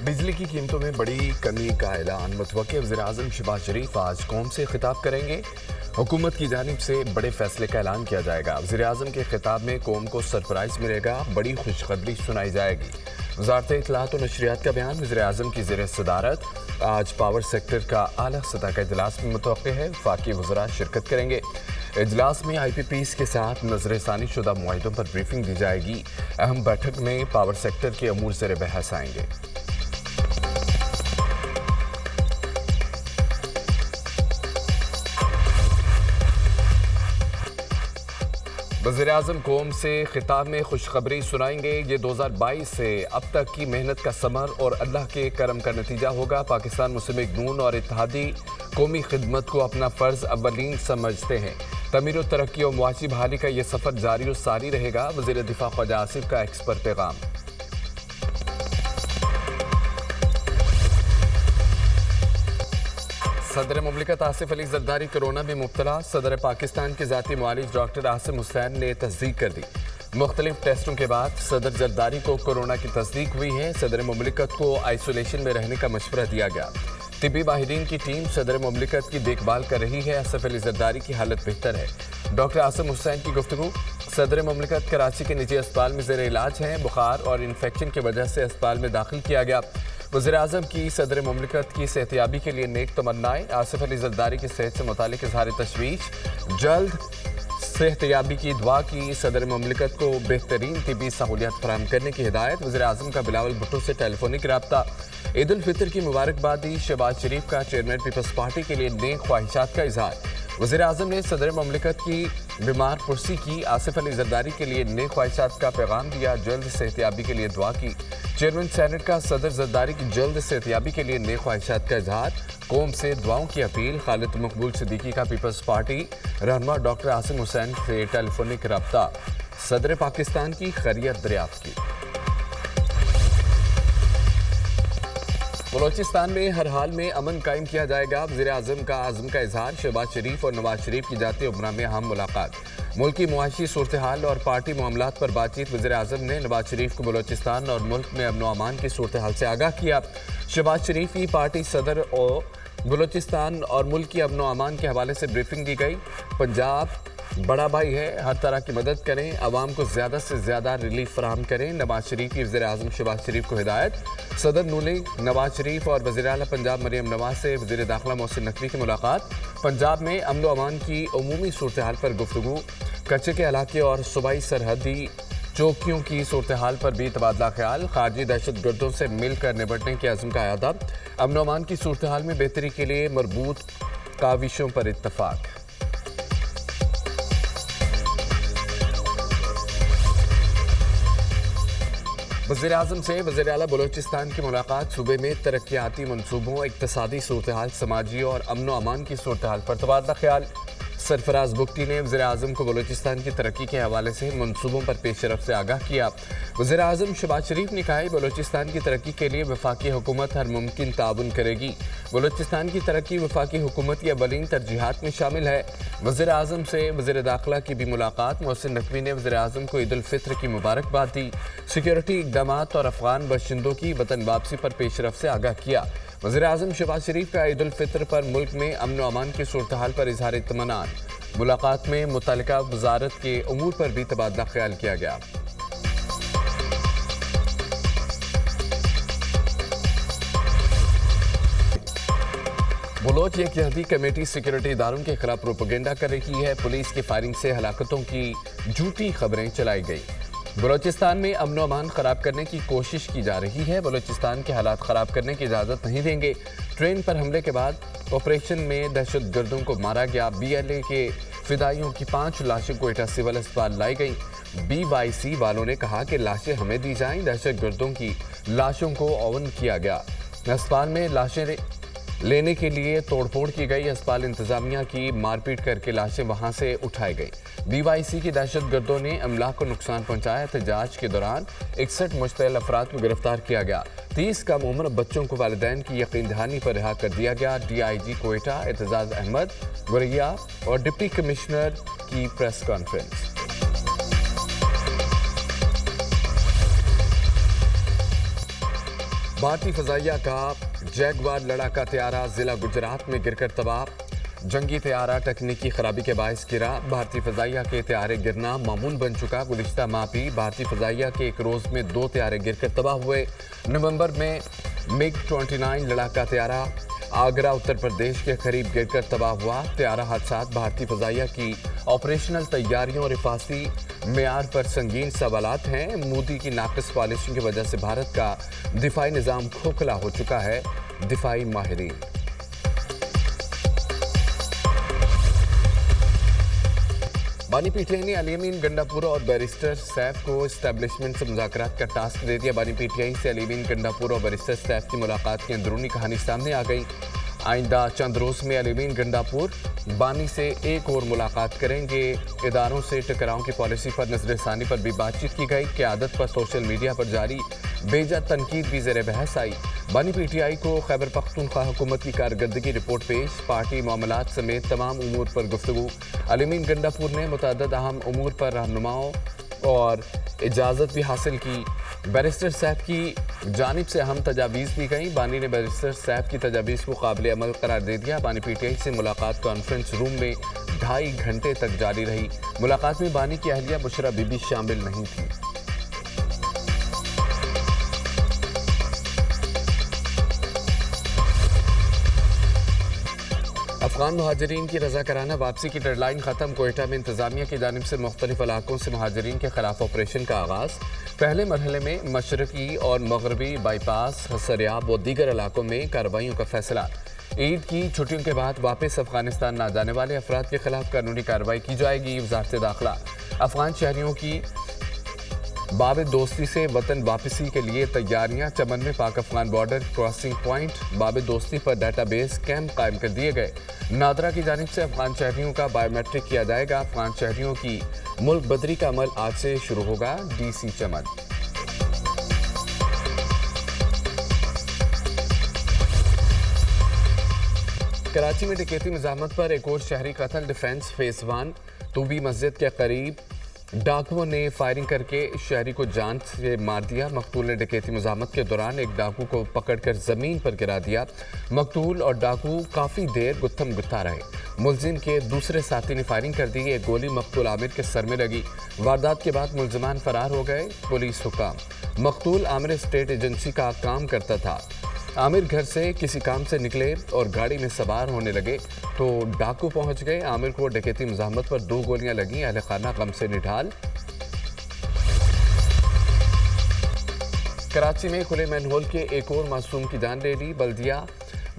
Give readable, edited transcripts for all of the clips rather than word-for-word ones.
बिजली की कीमतों में बड़ी कमी का ऐलान। मुतवक्किल वज़ीर-ए-आज़म शहबाज शरीफ आज कौम से खिताब करेंगे। हुकूमत की जानिब से बड़े फैसले का ऐलान किया जाएगा। वज़ीर-ए-आज़म के खिताब में कौम को सरप्राइज मिलेगा, बड़ी खुशखबरी सुनाई जाएगी। वज़ारत इत्तलाआत और नशरियात का बयान। वज़ीर-ए-आज़म की ज़ेर सदारत आज पावर सेक्टर का आला सतह का इजलास में मुतवक्किल है। वफाकी वज़रा शिरकत करेंगे। इजलास में IPPs के साथ नजरसानी शुदा मुआहिदों पर ब्रीफिंग दी जाएगी। अहम बैठक में पावर सेक्टर के अमूर ज़ेर बहस आएंगे। वज़ीर-ए-आज़म कौम से खिताब में खुशखबरी सुनाएंगे। ये 2022 से अब तक की मेहनत का समर और अल्लाह के करम का नतीजा होगा। पाकिस्तान मुस्लिम लीग नून और इत्तेहादी कौमी खिदमत को अपना फ़र्ज़ अव्वलीन समझते हैं। तमीर और तरक्की और मुआशी बहाली का ये सफ़र जारी और सारी रहेगा। वज़ीर दिफा ख्वाजा आसिफ का एक्स पर पैगाम। सदर मुमलिकत आसिफ अली जरदारी कोरोना में मुब्तला। सदर पाकिस्तान के ज़ाती मुआलिज डॉक्टर आसिम हुसैन ने तस्दीक कर दी। मुख्तलिफ टेस्टों के बाद सदर जरदारी को कोरोना की तस्दीक हुई है। सदर मुमलिकत को आइसोलेशन में रहने का मशवरा दिया गया। तिब्बी माहिरीन की टीम सदर मुमलिकत की देखभाल कर रही है। आसिफ अली जरदारी की हालत बेहतर है। डॉक्टर आसिम हुसैन की गुफ्तगू। सदर मुमलिकत कराची के निजी अस्पताल में ज़ेर इलाज हैं। बुखार और इन्फेक्शन की वजह से अस्पताल में दाखिल किया गया। वज़ीर-ए-आज़म की सदर मुमलिकत की सेहतियाबी के लिए नेक तमन्नाएं। आसिफ अली जरदारी की सेहत से मुतालिक इज़हार तशवीश। जल्द सेहतियाबी की दुआ की। सदर मुमलिकत को बेहतरीन तिब्बी सहूलियत फराहम करने की हिदायत। वज़ीर-ए-आज़म का बिलावल भुट्टो से टेलीफोनिक रब्ता। ईद उल फितर की मुबारकबादी। शहबाज शरीफ का चेयरमैन पीपल्स पार्टी के लिए नेक ख्वाहिशात का इजहार। वज़ीर-ए-आज़म ने सदर मुमलिकत की बीमार पुरसी की। आसिफ अली जरदारी के लिए नेक ख्वाहिशात का पैगाम दिया। जल्द सेहतियाबी के लिए दुआ की। चेयरमैन सेनेट का सदर जरदारी की जल्द सेहतियाबी के लिए नेक ख्वाहिशात का इजहार। कौम से दुआओं की अपील। खालिद मकबूल सिद्दीकी का पीपल्स पार्टी रहनुमा डॉक्टर आसिम हुसैन से टेलीफोनिक रब्ता। सदर पाकिस्तान की खैरियत दरियाफ्त की। बलोचिस्तान में हर हाल में अमन कायम किया जाएगा। वज़ीर-ए-आज़म का आज़म का इजहार। शहबाज शरीफ और नवाज शरीफ की जाती उमरा में अहम मुलाकात। मुल्क की मुआशी सूरत हाल और पार्टी मामलात पर बातचीत। वज़ीर-ए-आज़म ने नवाज शरीफ को बलोचिस्तान और मुल्क में अमन व अमान की सूरत हाल से आगाह किया। शहबाज शरीफ की पार्टी सदर और बलोचिस्तान और मुल्क की अमन व अमान के हवाले से ब्रीफिंग दी गई। पंजाब बड़ा भाई है, हर तरह की मदद करें, आवाम को ज़्यादा से ज़्यादा रिलीफ फराहम करें। नवाज शरीफ की वज़ीर-ए-आज़म शहबाज शरीफ को हिदायत। सदर नून लीग नवाज शरीफ और वज़ीर आला पंजाब मरियम नवाज से वज़ीर दाखिला मोहसिन नकवी की मुलाकात। पंजाब में अमन व अमान की अमूमी सूरत हाल पर गुफ्तगू। कच्चे के इलाके और सूबाई सरहदी चौकियों की सूरत हाल पर भी तबादला ख्याल। खारजी दहशत गर्दों से मिलकर निपटने के अज़्म का अदा। अमन व अमान की सूरत हाल में बेहतरी के लिए मरबूत काविशों पर इत्तफाक। वज़ीर-ए-आज़म से वज़ीर आला बलोचिस्तान की मुलाकात। सूबे में तरक्याती मनसूबों, इक़्तिसादी सूरत हाल, समाजी और अमन व अमान की सूरत हाल पर तबादला ख्याल। सरफराज बुगटी ने वज़ीर-ए-आज़म को बलोचिस्तान की तरक्की के हवाले से मनसूबों पर पेशरफ से आगाह किया। वज़ीर-ए-आज़म शहबाज शरीफ ने कहा बलोचिस्तान की तरक्की के लिए वफाकी हुकूमत हर मुमकिन ताउन करेगी। बलोचिस्तान की तरक्की वफाकी हुकूमत की अव्वलीन तरजीहात में शामिल है। वज़ीर-ए-आज़म से वज़ीर दाखिला की भी मुलाकात। मोहसिन नकवी ने वज़ीर-ए-आज़म को ईद उल फितर की मुबारकबाद दी। सिक्योरिटी इक़दामात और अफ़गान बशिंदों की वतन वापसी पर पेशरफ से आगाह किया। वज़ीर-ए-आज़म शहबाज शरीफ का ईद उल फितर पर मुल्क में अमन व अमान की सूरत हाल पर इज़हार इत्मीनान। मुलाकात में मुतल्लिका वज़ारत के उमूर पर भी तबादला ख्याल किया गया। बलोच यकजहती कमेटी सिक्योरिटी इदारों के खिलाफ प्रोपेगेंडा कर रही है। पुलिस की फायरिंग से हलाकतों की झूठी खबरें चलाई गई। बलोचिस्तान में अमन व अमान खराब करने की कोशिश की जा रही है। बलोचिस्तान के हालात खराब करने की इजाज़त नहीं देंगे। ट्रेन पर हमले के बाद ऑपरेशन में दहशत गर्दों को मारा गया। BLA के फिदाइयों की 5 लाशें कोयटा सिविल अस्पताल लाई गई। BYC वालों ने कहा कि लाशें हमें दी जाएं। दहशत गर्दों की लाशों को ओवन किया गया। अस्पताल में लाशें लेने के लिए तोड़फोड़ की गई। अस्पताल इंतजामिया की मारपीट करके लाशें वहां से उठाई गई। BYC की दहशत गर्दों ने अमला को नुकसान पहुंचाया। एहतजाज के दौरान 61 मुश्तल अफराद को गिरफ्तार किया गया। 30 कम उम्र बच्चों को वालिदैन की यकीन दहानी पर रिहा कर दिया गया। DIG कोयटा एतजाज अहमद गुरैया और डिप्टी कमिश्नर की प्रेस कॉन्फ्रेंस। بھارتی فضائیہ کا جیگوار لڑاکا طیارہ ضلع گجرات میں گر کر تباہ۔ جنگی طیارہ تکنیکی خرابی کے باعث گرا۔ بھارتی فضائیہ کے طیارے گرنا معمول بن چکا۔ گزشتہ ماہ بھی بھارتی فضائیہ کے ایک روز میں 2 طیارے گر کر تباہ ہوئے۔ نومبر میں MiG 29 لڑاکا طیارہ آگرہ اتر پردیش کے قریب گر کر تباہ ہوا۔ طیارہ حادثات بھارتی فضائیہ کی آپریشنل تیاریوں اور حفاظتی معیار پر سنگین سوالات ہیں۔ مودی کی ناقص پالیسیوں کی وجہ سے بھارت کا دفاعی نظام کھوکھلا ہو چکا ہے۔ دفاعی ماہرین بانی پی ٹی آئی نے علیمین گنڈاپورہ اور بیرسٹر سیف کو اسٹیبلشمنٹ سے مذاکرات کا ٹاسک دے دیا۔ بانی پی ٹی آئی سے علیمین گنڈاپورہ اور بیرسٹر سیف کی ملاقات کی اندرونی کہانی سامنے آ گئی۔ آئندہ چند روز میں علیمین گنڈاپور بانی سے ایک اور ملاقات کریں گے۔ اداروں سے ٹکراؤں کی پالیسی پر نظر ثانی پر بھی بات چیت کی گئی۔ قیادت پر سوشل میڈیا پر جاری بیجا تنقید بھی زیر بحث آئی۔ بانی پی ٹی آئی کو خیبر پختونخوا حکومت کی کارکردگی رپورٹ پیش۔ پارٹی معاملات سمیت تمام امور پر گفتگو۔ علیمین گنڈاپور نے متعدد اہم امور پر رہنماؤں اور اجازت بھی حاصل کی۔ بیرسٹر سیف کی جانب سے اہم تجاویز دی گئیں۔ بانی نے بیرسٹر سیف کی تجاویز کو قابل عمل قرار دے دیا۔ بانی پی ٹی آئی سے ملاقات کانفرنس روم میں 2.5 گھنٹے تک جاری رہی۔ ملاقات میں بانی کی اہلیہ بشرا بی بی شامل نہیں تھی۔ افغان مہاجرین کی رضاکارانہ واپسی کی ڈیڈ لائن ختم۔ کوئٹہ میں انتظامیہ کی جانب سے مختلف علاقوں سے مہاجرین کے خلاف آپریشن کا آغاز۔ پہلے مرحلے میں مشرقی اور مغربی بائی پاس، حصریاب و دیگر علاقوں میں کارروائیوں کا فیصلہ۔ عید کی چھٹیوں کے بعد واپس افغانستان نہ جانے والے افراد کے خلاف قانونی کارروائی کی جائے گی۔ وزارت داخلہ افغان شہریوں کی باب دوستی سے وطن واپسی کے لیے تیاریاں۔ چمن میں Pak Afghan border crossing point باب دوستی پر ڈیٹا بیس کیمپ قائم کر دیے گئے۔ نادرا کی جانب سے افغان شہریوں کا بائیو میٹرک کیا جائے گا۔ افغان شہریوں کی ملک بدری کا عمل آج سے شروع ہوگا۔ ڈی سی چمن کراچی میں ڈکیتی مزاحمت پر ایک اور شہری قتل۔ ڈیفنس فیز 1 توبی مسجد کے قریب ڈاکوؤں نے فائرنگ کر کے شہری کو جان سے مار دیا۔ مقتول نے ڈکیتی مزاحمت کے دوران ایک ڈاکو کو پکڑ کر زمین پر گرا دیا۔ مقتول اور ڈاکو کافی دیر گتھم گتھا رہے۔ ملزم کے دوسرے ساتھی نے فائرنگ کر دی۔ ایک گولی مقتول عامر کے سر میں لگی۔ واردات کے بعد ملزمان فرار ہو گئے۔ پولیس حکام۔ مقتول عامر اسٹیٹ ایجنسی کا کام کرتا تھا۔ عامر گھر سے کسی کام سے نکلے اور گاڑی میں سوار ہونے لگے تو ڈاکو پہنچ گئے۔ عامر کو ڈکیتی مزاحمت پر 2 گولیاں لگیں۔ اہل خانہ غم سے نڈھال۔ کراچی میں کھلے مین ہول کے ایک اور معصوم کی جان لے لی۔ بلدیہ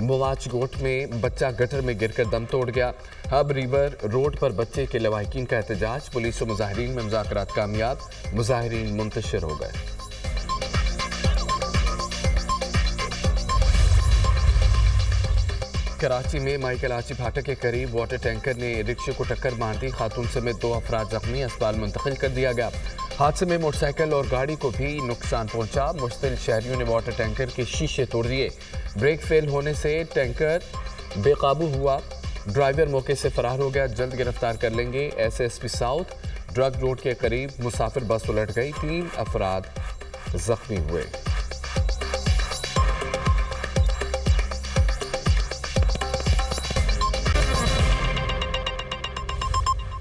مواچ گوٹ میں بچہ گٹر میں گر کر دم توڑ گیا۔ ہب ریور روڈ پر بچے کے لواحقین کا احتجاج۔ پولیس و مظاہرین میں مذاکرات کامیاب۔ مظاہرین منتشر ہو گئے۔ کراچی میں مائی کلاچی پھاٹک کے قریب واٹر ٹینکر نے رکشے کو ٹکر مار دی۔ خاتون سمیت 2 افراد زخمی، اسپتال منتقل کر دیا گیا۔ حادثے میں موٹر سائیکل اور گاڑی کو بھی نقصان پہنچا۔ مشتعل شہریوں نے واٹر ٹینکر کے شیشے توڑ دیے۔ بریک فیل ہونے سے ٹینکر بے قابو ہوا۔ ڈرائیور موقع سے فرار ہو گیا۔ جلد گرفتار کر لیں گے۔ SSP south. ڈرگ روڈ کے قریب مسافر بس الٹ گئی، 3 افراد زخمی ہوئے۔